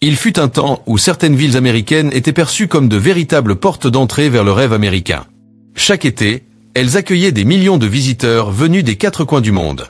Il fut un temps où certaines villes américaines étaient perçues comme de véritables portes d'entrée vers le rêve américain. Chaque été, elles accueillaient des millions de visiteurs venus des quatre coins du monde.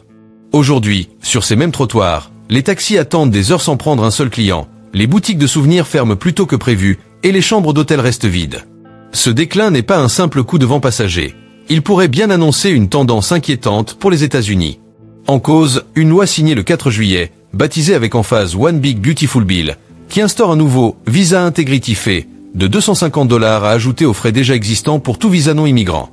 Aujourd'hui, sur ces mêmes trottoirs, les taxis attendent des heures sans prendre un seul client, les boutiques de souvenirs ferment plus tôt que prévu, et les chambres d'hôtel restent vides. Ce déclin n'est pas un simple coup de vent passager. Il pourrait bien annoncer une tendance inquiétante pour les États-Unis. En cause, une loi signée le 4 juillet, baptisée avec emphase One Big Beautiful Bill, qui instaure un nouveau Visa Integrity Fee de $250 à ajouter aux frais déjà existants pour tout visa non immigrant.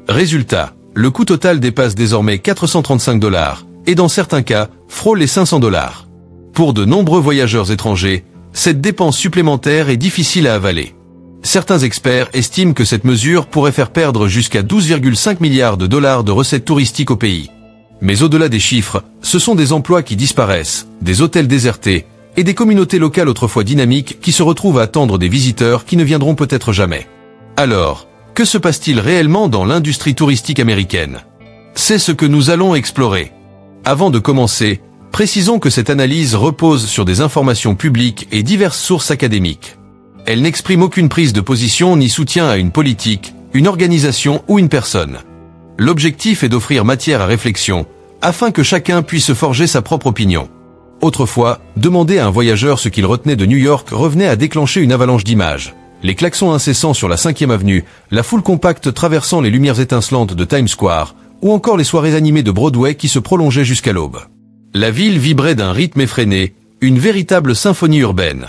Résultat, le coût total dépasse désormais $435 et dans certains cas, frôle les $500. Pour de nombreux voyageurs étrangers, cette dépense supplémentaire est difficile à avaler. Certains experts estiment que cette mesure pourrait faire perdre jusqu'à 12,5 milliards de dollars de recettes touristiques au pays. Mais au-delà des chiffres, ce sont des emplois qui disparaissent, des hôtels désertés, et des communautés locales autrefois dynamiques qui se retrouvent à attendre des visiteurs qui ne viendront peut-être jamais. Alors, que se passe-t-il réellement dans l'industrie touristique américaine? C'est ce que nous allons explorer. Avant de commencer, précisons que cette analyse repose sur des informations publiques et diverses sources académiques. Elle n'exprime aucune prise de position ni soutien à une politique, une organisation ou une personne. L'objectif est d'offrir matière à réflexion, afin que chacun puisse se forger sa propre opinion. Autrefois, demander à un voyageur ce qu'il retenait de New York revenait à déclencher une avalanche d'images. Les klaxons incessants sur la 5e avenue, la foule compacte traversant les lumières étincelantes de Times Square, ou encore les soirées animées de Broadway qui se prolongeaient jusqu'à l'aube. La ville vibrait d'un rythme effréné, une véritable symphonie urbaine.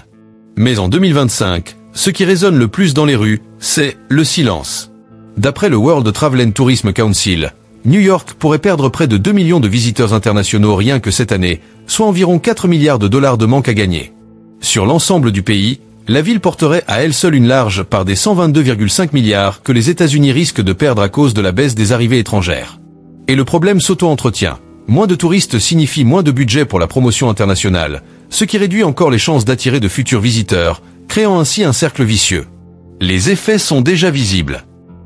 Mais en 2025, ce qui résonne le plus dans les rues, c'est le silence. D'après le World Travel and Tourism Council, New York pourrait perdre près de 2 millions de visiteurs internationaux rien que cette année, soit environ 4 milliards de dollars de manque à gagner. Sur l'ensemble du pays, la ville porterait à elle seule une large part des 122,5 milliards que les États-Unis risquent de perdre à cause de la baisse des arrivées étrangères. Et le problème s'auto-entretient. Moins de touristes signifie moins de budget pour la promotion internationale, ce qui réduit encore les chances d'attirer de futurs visiteurs, créant ainsi un cercle vicieux. Les effets sont déjà visibles.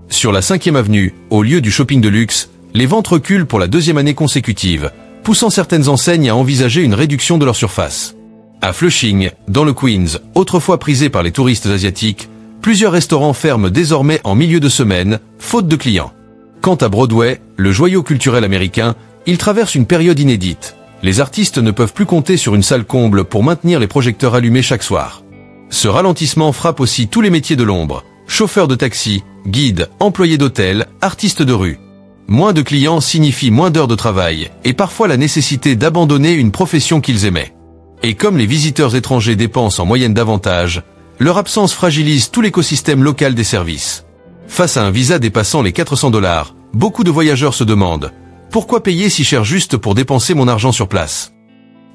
Sur la 5e avenue, au lieu du shopping de luxe, les ventes reculent pour la 2e année consécutive, poussant certaines enseignes à envisager une réduction de leur surface. À Flushing, dans le Queens, autrefois prisé par les touristes asiatiques, plusieurs restaurants ferment désormais en milieu de semaine, faute de clients. Quant à Broadway, le joyau culturel américain, il traverse une période inédite. Les artistes ne peuvent plus compter sur une salle comble pour maintenir les projecteurs allumés chaque soir. Ce ralentissement frappe aussi tous les métiers de l'ombre, chauffeurs de taxi, guides, employés d'hôtel, artistes de rue. Moins de clients signifie moins d'heures de travail, et parfois la nécessité d'abandonner une profession qu'ils aimaient. Et comme les visiteurs étrangers dépensent en moyenne davantage, leur absence fragilise tout l'écosystème local des services. Face à un visa dépassant les $400, beaucoup de voyageurs se demandent « Pourquoi payer si cher juste pour dépenser mon argent sur place ?»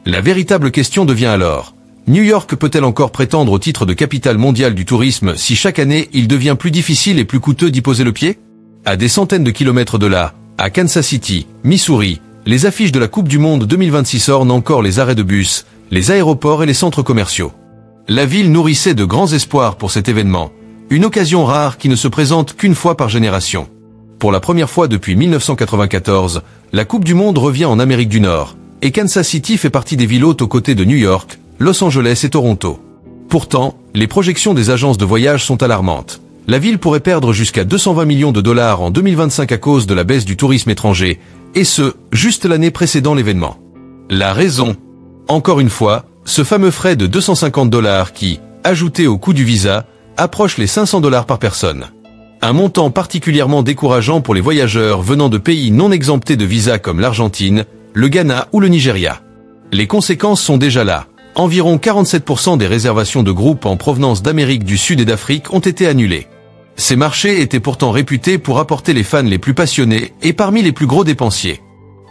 La véritable question devient alors « New York peut-elle encore prétendre au titre de capitale mondiale du tourisme si chaque année il devient plus difficile et plus coûteux d'y poser le pied ?» À des centaines de kilomètres de là, à Kansas City, Missouri, les affiches de la Coupe du Monde 2026 ornent encore les arrêts de bus, les aéroports et les centres commerciaux. La ville nourrissait de grands espoirs pour cet événement, une occasion rare qui ne se présente qu'une fois par génération. Pour la première fois depuis 1994, la Coupe du Monde revient en Amérique du Nord, et Kansas City fait partie des villes hôtes aux côtés de New York, Los Angeles et Toronto. Pourtant, les projections des agences de voyage sont alarmantes. La ville pourrait perdre jusqu'à 220 millions de dollars en 2025 à cause de la baisse du tourisme étranger, et ce, juste l'année précédant l'événement. La raison? Encore une fois, ce fameux frais de $250 qui, ajouté au coût du visa, approche les $500 par personne. Un montant particulièrement décourageant pour les voyageurs venant de pays non exemptés de visa comme l'Argentine, le Ghana ou le Nigeria. Les conséquences sont déjà là. Environ 47% des réservations de groupes en provenance d'Amérique du Sud et d'Afrique ont été annulées. Ces marchés étaient pourtant réputés pour apporter les fans les plus passionnés et parmi les plus gros dépensiers.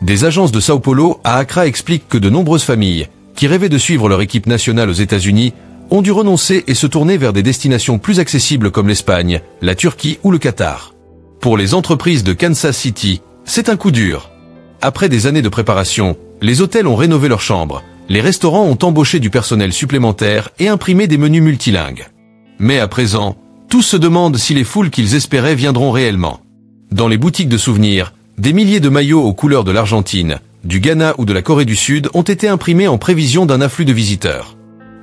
Des agences de Sao Paulo à Accra expliquent que de nombreuses familles, qui rêvaient de suivre leur équipe nationale aux États-Unis, ont dû renoncer et se tourner vers des destinations plus accessibles comme l'Espagne, la Turquie ou le Qatar. Pour les entreprises de Kansas City, c'est un coup dur. Après des années de préparation, les hôtels ont rénové leurs chambres, les restaurants ont embauché du personnel supplémentaire et imprimé des menus multilingues. Mais à présent, tous se demandent si les foules qu'ils espéraient viendront réellement. Dans les boutiques de souvenirs, des milliers de maillots aux couleurs de l'Argentine, du Ghana ou de la Corée du Sud ont été imprimés en prévision d'un afflux de visiteurs.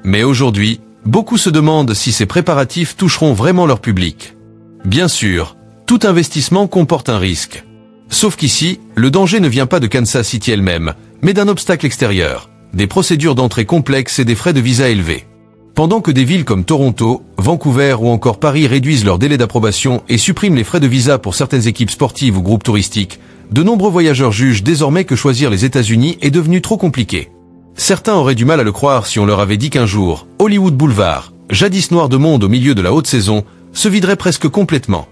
Mais aujourd'hui, beaucoup se demandent si ces préparatifs toucheront vraiment leur public. Bien sûr, tout investissement comporte un risque. Sauf qu'ici, le danger ne vient pas de Kansas City elle-même, mais d'un obstacle extérieur, des procédures d'entrée complexes et des frais de visa élevés. Pendant que des villes comme Toronto, Vancouver ou encore Paris réduisent leur délai d'approbation et suppriment les frais de visa pour certaines équipes sportives ou groupes touristiques, de nombreux voyageurs jugent désormais que choisir les États-Unis est devenu trop compliqué. Certains auraient du mal à le croire si on leur avait dit qu'un jour, Hollywood Boulevard, jadis noir de monde au milieu de la haute saison, se viderait presque complètement.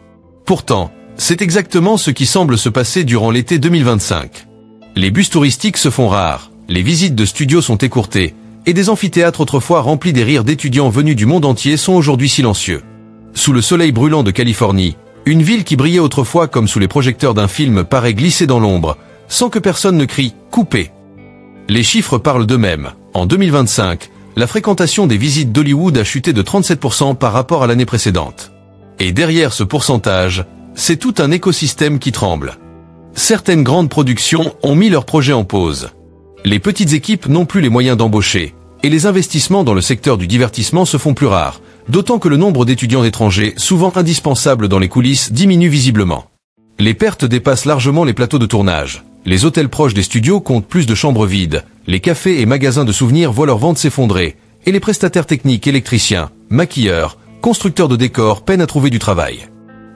Pourtant, c'est exactement ce qui semble se passer durant l'été 2025. Les bus touristiques se font rares, les visites de studios sont écourtées, et des amphithéâtres autrefois remplis des rires d'étudiants venus du monde entier sont aujourd'hui silencieux. Sous le soleil brûlant de Californie, une ville qui brillait autrefois comme sous les projecteurs d'un film paraît glisser dans l'ombre, sans que personne ne crie « coupez ». Les chiffres parlent d'eux-mêmes. En 2025, la fréquentation des visites d'Hollywood a chuté de 37% par rapport à l'année précédente. Et derrière ce pourcentage, c'est tout un écosystème qui tremble. Certaines grandes productions ont mis leurs projets en pause. Les petites équipes n'ont plus les moyens d'embaucher, et les investissements dans le secteur du divertissement se font plus rares, d'autant que le nombre d'étudiants étrangers, souvent indispensables dans les coulisses, diminue visiblement. Les pertes dépassent largement les plateaux de tournage. Les hôtels proches des studios comptent plus de chambres vides, les cafés et magasins de souvenirs voient leurs ventes s'effondrer, et les prestataires techniques, électriciens, maquilleurs, constructeurs de décors peinent à trouver du travail.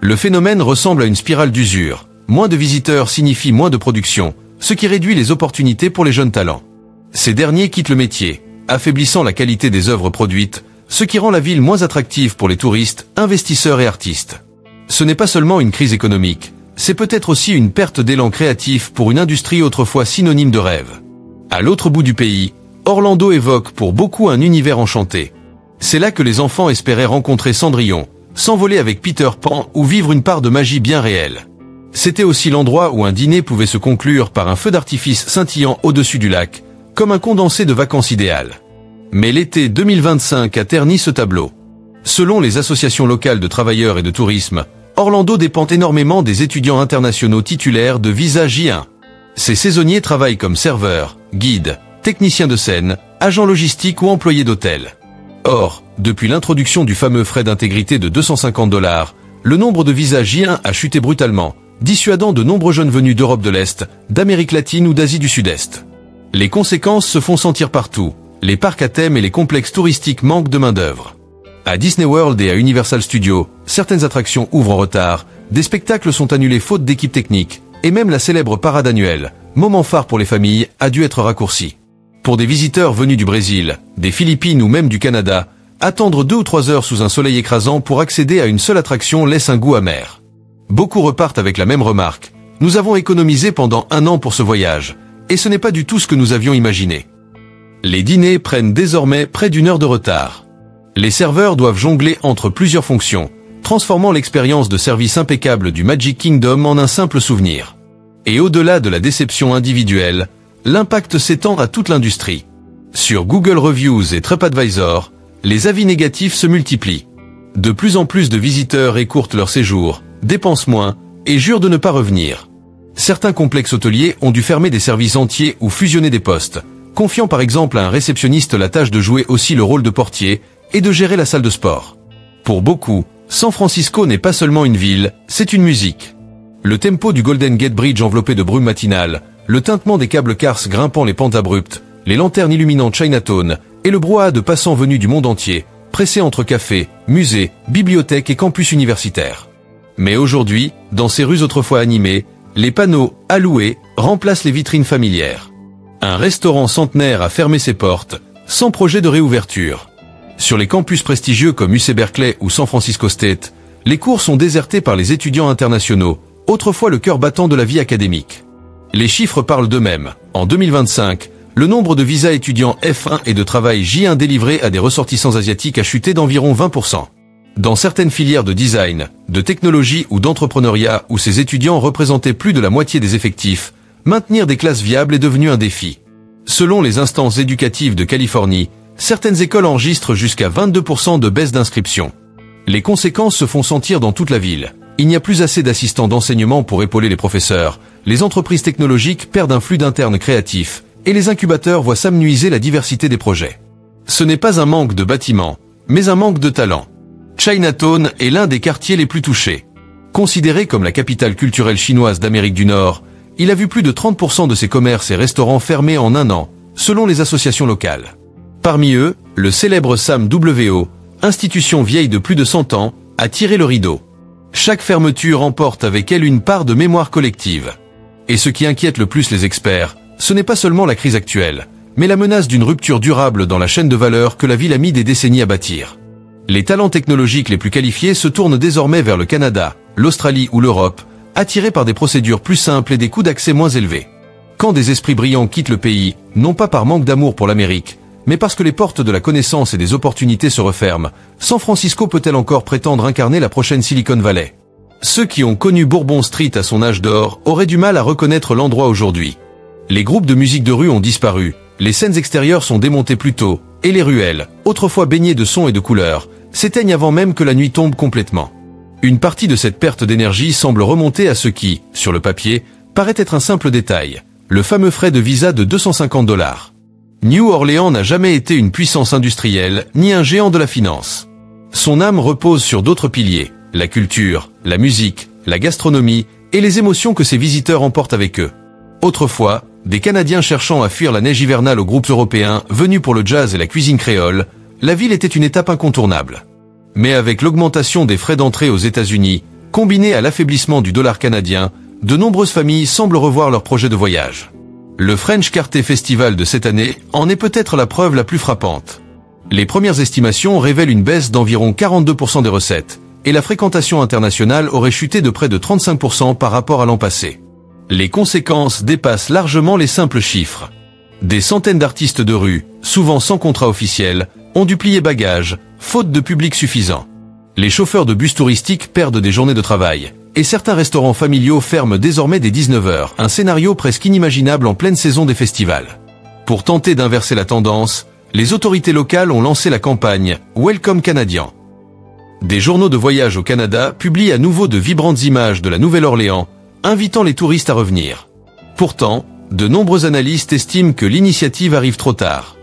Le phénomène ressemble à une spirale d'usure. Moins de visiteurs signifie moins de production, ce qui réduit les opportunités pour les jeunes talents. Ces derniers quittent le métier, affaiblissant la qualité des œuvres produites, ce qui rend la ville moins attractive pour les touristes, investisseurs et artistes. Ce n'est pas seulement une crise économique, c'est peut-être aussi une perte d'élan créatif pour une industrie autrefois synonyme de rêve. À l'autre bout du pays, Orlando évoque pour beaucoup un univers enchanté. C'est là que les enfants espéraient rencontrer Cendrillon, s'envoler avec Peter Pan ou vivre une part de magie bien réelle. C'était aussi l'endroit où un dîner pouvait se conclure par un feu d'artifice scintillant au-dessus du lac, comme un condensé de vacances idéales. Mais l'été 2025 a terni ce tableau. Selon les associations locales de travailleurs et de tourisme, Orlando dépend énormément des étudiants internationaux titulaires de visa J1. Ces saisonniers travaillent comme serveurs, guides, techniciens de scène, agents logistiques ou employés d'hôtel. Or, depuis l'introduction du fameux frais d'intégrité de $250, le nombre de visas J1 a chuté brutalement, dissuadant de nombreux jeunes venus d'Europe de l'Est, d'Amérique latine ou d'Asie du Sud-Est. Les conséquences se font sentir partout. Les parcs à thème et les complexes touristiques manquent de main-d'œuvre. À Disney World et à Universal Studios, certaines attractions ouvrent en retard, des spectacles sont annulés faute d'équipe technique, et même la célèbre parade annuelle, moment phare pour les familles, a dû être raccourcie. Pour des visiteurs venus du Brésil, des Philippines ou même du Canada, attendre 2 ou 3 heures sous un soleil écrasant pour accéder à une seule attraction laisse un goût amer. Beaucoup repartent avec la même remarque. Nous avons économisé pendant 1 an pour ce voyage, et ce n'est pas du tout ce que nous avions imaginé. Les dîners prennent désormais près d'1 heure de retard. Les serveurs doivent jongler entre plusieurs fonctions, transformant l'expérience de service impeccable du Magic Kingdom en un simple souvenir. Et au-delà de la déception individuelle, l'impact s'étend à toute l'industrie. Sur Google Reviews et TripAdvisor, les avis négatifs se multiplient. De plus en plus de visiteurs écourtent leur séjour, dépensent moins et jurent de ne pas revenir. Certains complexes hôteliers ont dû fermer des services entiers ou fusionner des postes, confiant par exemple à un réceptionniste la tâche de jouer aussi le rôle de portier et de gérer la salle de sport. Pour beaucoup, San Francisco n'est pas seulement une ville, c'est une musique. Le tempo du Golden Gate Bridge enveloppé de brume matinale, le tintement des câbles cars grimpant les pentes abruptes, les lanternes illuminant Chinatown et le brouhaha de passants venus du monde entier, pressés entre cafés, musées, bibliothèques et campus universitaires. Mais aujourd'hui, dans ces rues autrefois animées, les panneaux « à louer » remplacent les vitrines familières. Un restaurant centenaire a fermé ses portes, sans projet de réouverture. Sur les campus prestigieux comme UC Berkeley ou San Francisco State, les cours sont désertés par les étudiants internationaux, autrefois le cœur battant de la vie académique. Les chiffres parlent d'eux-mêmes. En 2025, le nombre de visas étudiants F1 et de travail J1 délivrés à des ressortissants asiatiques a chuté d'environ 20%. Dans certaines filières de design, de technologie ou d'entrepreneuriat où ces étudiants représentaient plus de la moitié des effectifs, maintenir des classes viables est devenu un défi. Selon les instances éducatives de Californie, certaines écoles enregistrent jusqu'à 22% de baisse d'inscription. Les conséquences se font sentir dans toute la ville. Il n'y a plus assez d'assistants d'enseignement pour épauler les professeurs, les entreprises technologiques perdent un flux d'internes créatifs, et les incubateurs voient s'amenuiser la diversité des projets. Ce n'est pas un manque de bâtiments, mais un manque de talent. Chinatown est l'un des quartiers les plus touchés. Considéré comme la capitale culturelle chinoise d'Amérique du Nord, il a vu plus de 30% de ses commerces et restaurants fermés en un an, selon les associations locales. Parmi eux, le célèbre Sam W.O., institution vieille de plus de 100 ans, a tiré le rideau. Chaque fermeture emporte avec elle une part de mémoire collective. Et ce qui inquiète le plus les experts, ce n'est pas seulement la crise actuelle, mais la menace d'une rupture durable dans la chaîne de valeur que la ville a mis des décennies à bâtir. Les talents technologiques les plus qualifiés se tournent désormais vers le Canada, l'Australie ou l'Europe, attirés par des procédures plus simples et des coûts d'accès moins élevés. Quand des esprits brillants quittent le pays, non pas par manque d'amour pour l'Amérique, mais parce que les portes de la connaissance et des opportunités se referment, San Francisco peut-elle encore prétendre incarner la prochaine Silicon Valley? Ceux qui ont connu Bourbon Street à son âge d'or auraient du mal à reconnaître l'endroit aujourd'hui. Les groupes de musique de rue ont disparu, les scènes extérieures sont démontées plus tôt, et les ruelles, autrefois baignées de sons et de couleurs, s'éteignent avant même que la nuit tombe complètement. Une partie de cette perte d'énergie semble remonter à ce qui, sur le papier, paraît être un simple détail, le fameux frais de visa de $250. New Orleans n'a jamais été une puissance industrielle, ni un géant de la finance. Son âme repose sur d'autres piliers, la culture, la musique, la gastronomie et les émotions que ses visiteurs emportent avec eux. Autrefois, des Canadiens cherchant à fuir la neige hivernale aux groupes européens venus pour le jazz et la cuisine créole, la ville était une étape incontournable. Mais avec l'augmentation des frais d'entrée aux États-Unis, combinée à l'affaiblissement du dollar canadien, de nombreuses familles semblent revoir leurs projets de voyage. Le French Carter Festival de cette année en est peut-être la preuve la plus frappante. Les premières estimations révèlent une baisse d'environ 42% des recettes, et la fréquentation internationale aurait chuté de près de 35% par rapport à l'an passé. Les conséquences dépassent largement les simples chiffres. Des centaines d'artistes de rue, souvent sans contrat officiel, ont dû plier bagages, faute de public suffisant. Les chauffeurs de bus touristiques perdent des journées de travail, et certains restaurants familiaux ferment désormais dès 19h, un scénario presque inimaginable en pleine saison des festivals. Pour tenter d'inverser la tendance, les autorités locales ont lancé la campagne « Welcome Canadian ». Des journaux de voyage au Canada publient à nouveau de vibrantes images de la Nouvelle-Orléans, invitant les touristes à revenir. Pourtant, de nombreux analystes estiment que l'initiative arrive trop tard.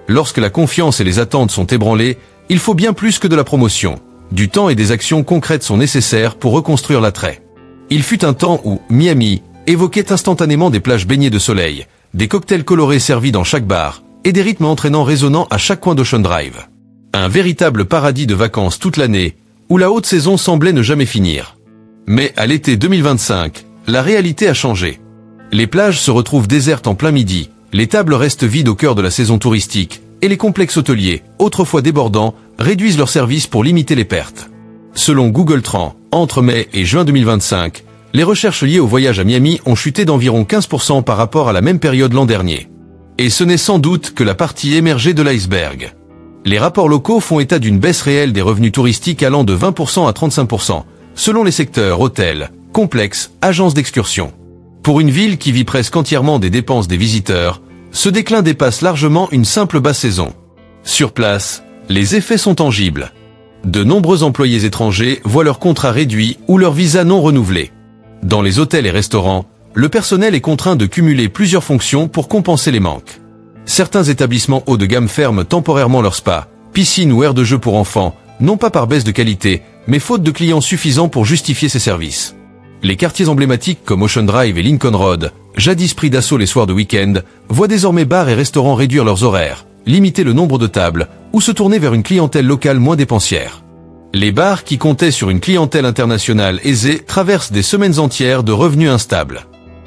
Lorsque la confiance et les attentes sont ébranlées, il faut bien plus que de la promotion. Du temps et des actions concrètes sont nécessaires pour reconstruire l'attrait. Il fut un temps où Miami évoquait instantanément des plages baignées de soleil, des cocktails colorés servis dans chaque bar, et des rythmes entraînants résonnant à chaque coin d'Ocean Drive. Un véritable paradis de vacances toute l'année, où la haute saison semblait ne jamais finir. Mais à l'été 2025, la réalité a changé. Les plages se retrouvent désertes en plein midi, les tables restent vides au cœur de la saison touristique, et les complexes hôteliers, autrefois débordants, réduisent leurs services pour limiter les pertes. Selon Google Trends, entre mai et juin 2025, les recherches liées au voyage à Miami ont chuté d'environ 15% par rapport à la même période l'an dernier. Et ce n'est sans doute que la partie émergée de l'iceberg. Les rapports locaux font état d'une baisse réelle des revenus touristiques allant de 20% à 35%, selon les secteurs hôtels, complexes, agences d'excursion. Pour une ville qui vit presque entièrement des dépenses des visiteurs, ce déclin dépasse largement une simple basse saison. Sur place, les effets sont tangibles. De nombreux employés étrangers voient leur contrat réduit ou leur visa non renouvelé. Dans les hôtels et restaurants, le personnel est contraint de cumuler plusieurs fonctions pour compenser les manques. Certains établissements haut de gamme ferment temporairement leurs spas, piscines ou aires de jeux pour enfants, non pas par baisse de qualité, mais faute de clients suffisants pour justifier ces services. Les quartiers emblématiques comme Ocean Drive et Lincoln Road, jadis pris d'assaut les soirs de week-end, voient désormais bars et restaurants réduire leurs horaires, limiter le nombre de tables, ou se tourner vers une clientèle locale moins dépensière. Les bars qui comptaient sur une clientèle internationale aisée traversent des semaines entières de revenus instables.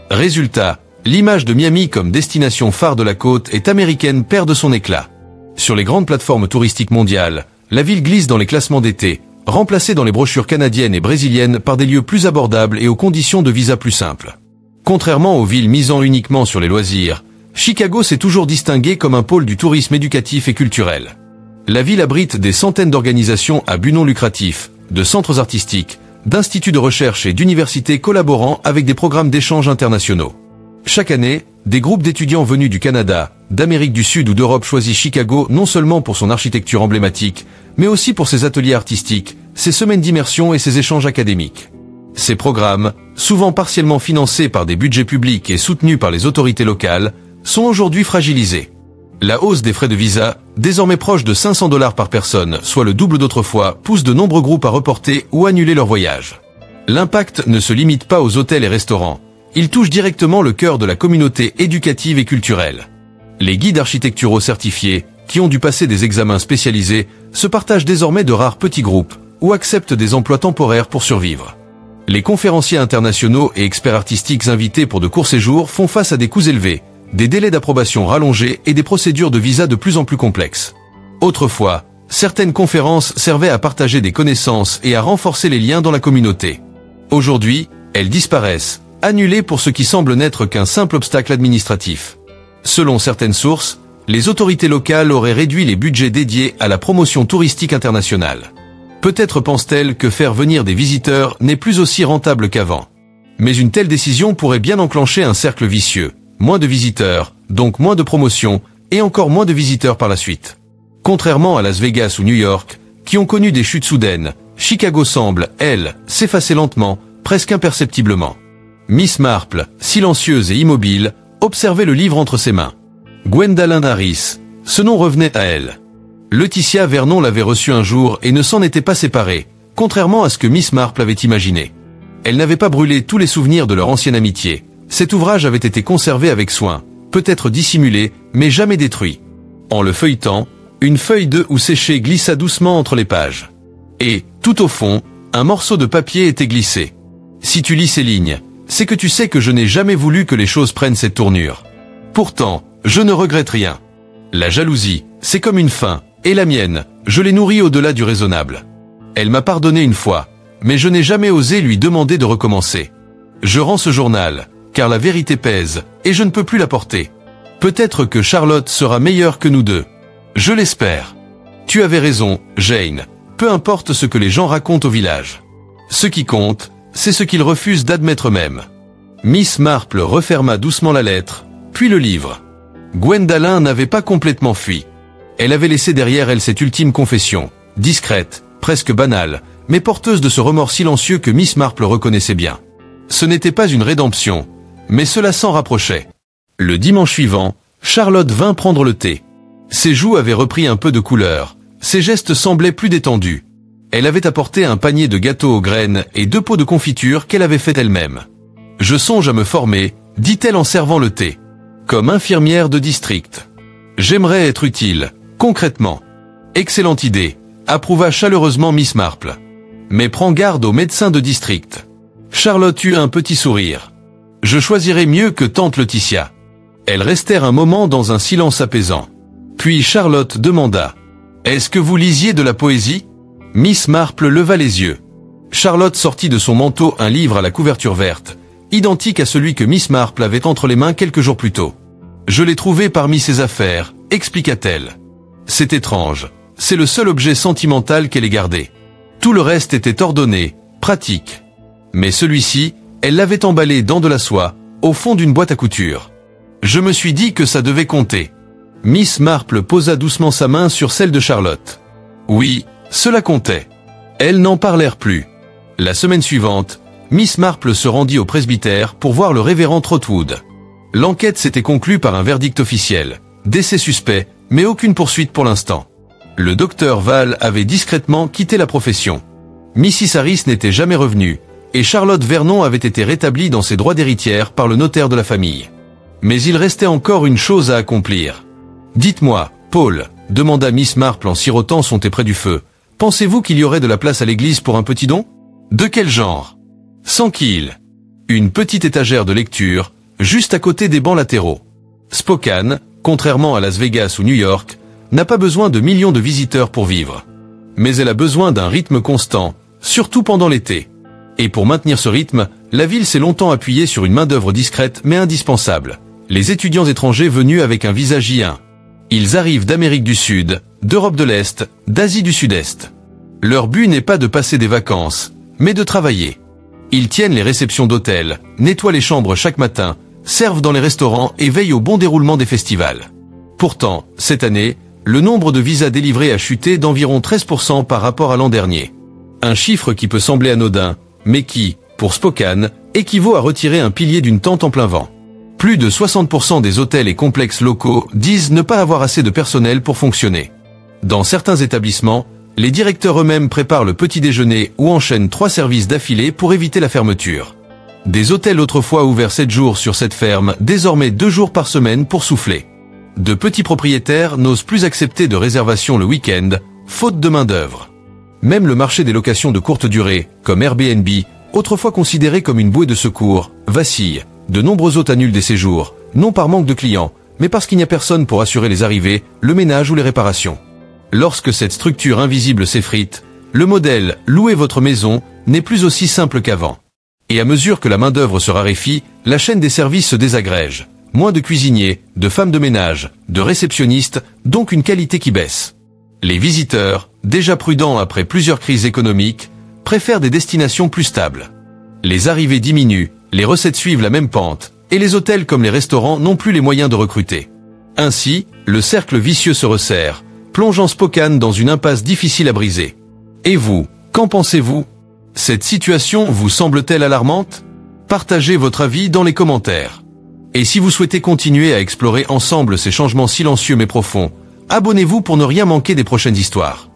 Résultat, l'image de Miami comme destination phare de la côte est américaine perd de son éclat. Sur les grandes plateformes touristiques mondiales, la ville glisse dans les classements d'été, remplacée dans les brochures canadiennes et brésiliennes par des lieux plus abordables et aux conditions de visa plus simples. Contrairement aux villes misant uniquement sur les loisirs, Chicago s'est toujours distingué comme un pôle du tourisme éducatif et culturel. La ville abrite des centaines d'organisations à but non lucratif, de centres artistiques, d'instituts de recherche et d'universités collaborant avec des programmes d'échanges internationaux. Chaque année, des groupes d'étudiants venus du Canada, d'Amérique du Sud ou d'Europe choisissent Chicago non seulement pour son architecture emblématique, mais aussi pour ses ateliers artistiques, ses semaines d'immersion et ses échanges académiques. Ces programmes, souvent partiellement financés par des budgets publics et soutenus par les autorités locales, sont aujourd'hui fragilisés. La hausse des frais de visa, désormais proche de 500 $ par personne, soit le double d'autrefois, pousse de nombreux groupes à reporter ou annuler leur voyage. L'impact ne se limite pas aux hôtels et restaurants. Il touche directement le cœur de la communauté éducative et culturelle. Les guides architecturaux certifiés, qui ont dû passer des examens spécialisés, se partagent désormais de rares petits groupes, ou acceptent des emplois temporaires pour survivre. Les conférenciers internationaux et experts artistiques invités pour de courts séjours font face à des coûts élevés, des délais d'approbation rallongés et des procédures de visa de plus en plus complexes. Autrefois, certaines conférences servaient à partager des connaissances et à renforcer les liens dans la communauté. Aujourd'hui, elles disparaissent, annulées pour ce qui semble n'être qu'un simple obstacle administratif. Selon certaines sources, les autorités locales auraient réduit les budgets dédiés à la promotion touristique internationale. Peut-être pensent-elles que faire venir des visiteurs n'est plus aussi rentable qu'avant. Mais une telle décision pourrait bien enclencher un cercle vicieux. Moins de visiteurs, donc moins de promotion, et encore moins de visiteurs par la suite. Contrairement à Las Vegas ou New York, qui ont connu des chutes soudaines, Chicago semble, elle, s'effacer lentement, presque imperceptiblement. Miss Marple, silencieuse et immobile, observait le livre entre ses mains. Gwendalyn Harris, ce nom revenait à elle. Laetitia Vernon l'avait reçu un jour et ne s'en était pas séparée, contrairement à ce que Miss Marple avait imaginé. Elle n'avait pas brûlé tous les souvenirs de leur ancienne amitié. Cet ouvrage avait été conservé avec soin, peut-être dissimulé, mais jamais détruit. En le feuilletant, une feuille de ou séchée glissa doucement entre les pages. Et, tout au fond, un morceau de papier était glissé. Si tu lis ces lignes, c'est que tu sais que je n'ai jamais voulu que les choses prennent cette tournure. Pourtant, je ne regrette rien. La jalousie, c'est comme une faim, et la mienne, je l'ai nourrie au-delà du raisonnable. Elle m'a pardonné une fois, mais je n'ai jamais osé lui demander de recommencer. Je rends ce journal, car la vérité pèse, et je ne peux plus la porter. Peut-être que Charlotte sera meilleure que nous deux. Je l'espère. Tu avais raison, Jane. Peu importe ce que les gens racontent au village. Ce qui compte, c'est ce qu'ils refusent d'admettre eux-mêmes. Miss Marple referma doucement la lettre, puis le livre. Gwendalyn n'avait pas complètement fui. Elle avait laissé derrière elle cette ultime confession, discrète, presque banale, mais porteuse de ce remords silencieux que Miss Marple reconnaissait bien. Ce n'était pas une rédemption, mais cela s'en rapprochait. Le dimanche suivant, Charlotte vint prendre le thé. Ses joues avaient repris un peu de couleur, ses gestes semblaient plus détendus. Elle avait apporté un panier de gâteaux aux graines et 2 pots de confiture qu'elle avait fait elle-même. « Je songe à me former », dit-elle en servant le thé. « Comme infirmière de district. J'aimerais être utile, concrètement. » « Excellente idée », approuva chaleureusement Miss Marple. « Mais prends garde aux médecins de district. » Charlotte eut un petit sourire. « Je choisirai mieux que tante Laetitia. » Elles restèrent un moment dans un silence apaisant. Puis Charlotte demanda « Est-ce que vous lisiez de la poésie ?» Miss Marple leva les yeux. Charlotte sortit de son manteau un livre à la couverture verte, identique à celui que Miss Marple avait entre les mains quelques jours plus tôt. « Je l'ai trouvé parmi ses affaires », expliqua-t-elle. « C'est étrange, c'est le seul objet sentimental qu'elle ait gardé. Tout le reste était ordonné, pratique. Mais celui-ci, elle l'avait emballé dans de la soie, au fond d'une boîte à couture. Je me suis dit que ça devait compter. » Miss Marple posa doucement sa main sur celle de Charlotte. Oui, cela comptait. Elles n'en parlèrent plus. La semaine suivante, Miss Marple se rendit au presbytère pour voir le révérend Trotwood. L'enquête s'était conclue par un verdict officiel. Décès suspect, mais aucune poursuite pour l'instant. Le docteur Val avait discrètement quitté la profession. Mrs. Harris n'était jamais revenue, et Charlotte Vernon avait été rétablie dans ses droits d'héritière par le notaire de la famille. Mais il restait encore une chose à accomplir. « Dites-moi, Paul », demanda Miss Marple en sirotant son thé près du feu, « pensez-vous qu'il y aurait de la place à l'église pour un petit don ? De quel genre ? 100 kills. Une petite étagère de lecture, juste à côté des bancs latéraux. Spokane, contrairement à Las Vegas ou New York, n'a pas besoin de millions de visiteurs pour vivre. Mais elle a besoin d'un rythme constant, surtout pendant l'été. Et pour maintenir ce rythme, la ville s'est longtemps appuyée sur une main-d'œuvre discrète mais indispensable. Les étudiants étrangers venus avec un visage I1. Ils arrivent d'Amérique du Sud, d'Europe de l'Est, d'Asie du Sud-Est. Leur but n'est pas de passer des vacances, mais de travailler. Ils tiennent les réceptions d'hôtels, nettoient les chambres chaque matin, servent dans les restaurants et veillent au bon déroulement des festivals. Pourtant, cette année, le nombre de visas délivrés a chuté d'environ 13% par rapport à l'an dernier. Un chiffre qui peut sembler anodin, mais qui, pour Spokane, équivaut à retirer un pilier d'une tente en plein vent. Plus de 60% des hôtels et complexes locaux disent ne pas avoir assez de personnel pour fonctionner. Dans certains établissements, les directeurs eux-mêmes préparent le petit déjeuner ou enchaînent 3 services d'affilée pour éviter la fermeture. Des hôtels autrefois ouverts 7 jours sur cette ferme, désormais 2 jours par semaine pour souffler. De petits propriétaires n'osent plus accepter de réservations le week-end, faute de main-d'œuvre. Même le marché des locations de courte durée, comme Airbnb, autrefois considéré comme une bouée de secours, vacille. De nombreux hôtes annulent des séjours, non par manque de clients, mais parce qu'il n'y a personne pour assurer les arrivées, le ménage ou les réparations. Lorsque cette structure invisible s'effrite, le modèle « louez votre maison » n'est plus aussi simple qu'avant. Et à mesure que la main-d'œuvre se raréfie, la chaîne des services se désagrège. Moins de cuisiniers, de femmes de ménage, de réceptionnistes, donc une qualité qui baisse. Les visiteurs, déjà prudents après plusieurs crises économiques, préfèrent des destinations plus stables. Les arrivées diminuent, les recettes suivent la même pente, et les hôtels comme les restaurants n'ont plus les moyens de recruter. Ainsi, le cercle vicieux se resserre, plongeant Spokane dans une impasse difficile à briser. Et vous, qu'en pensez-vous? Cette situation vous semble-t-elle alarmante? Partagez votre avis dans les commentaires. Et si vous souhaitez continuer à explorer ensemble ces changements silencieux mais profonds, abonnez-vous pour ne rien manquer des prochaines histoires.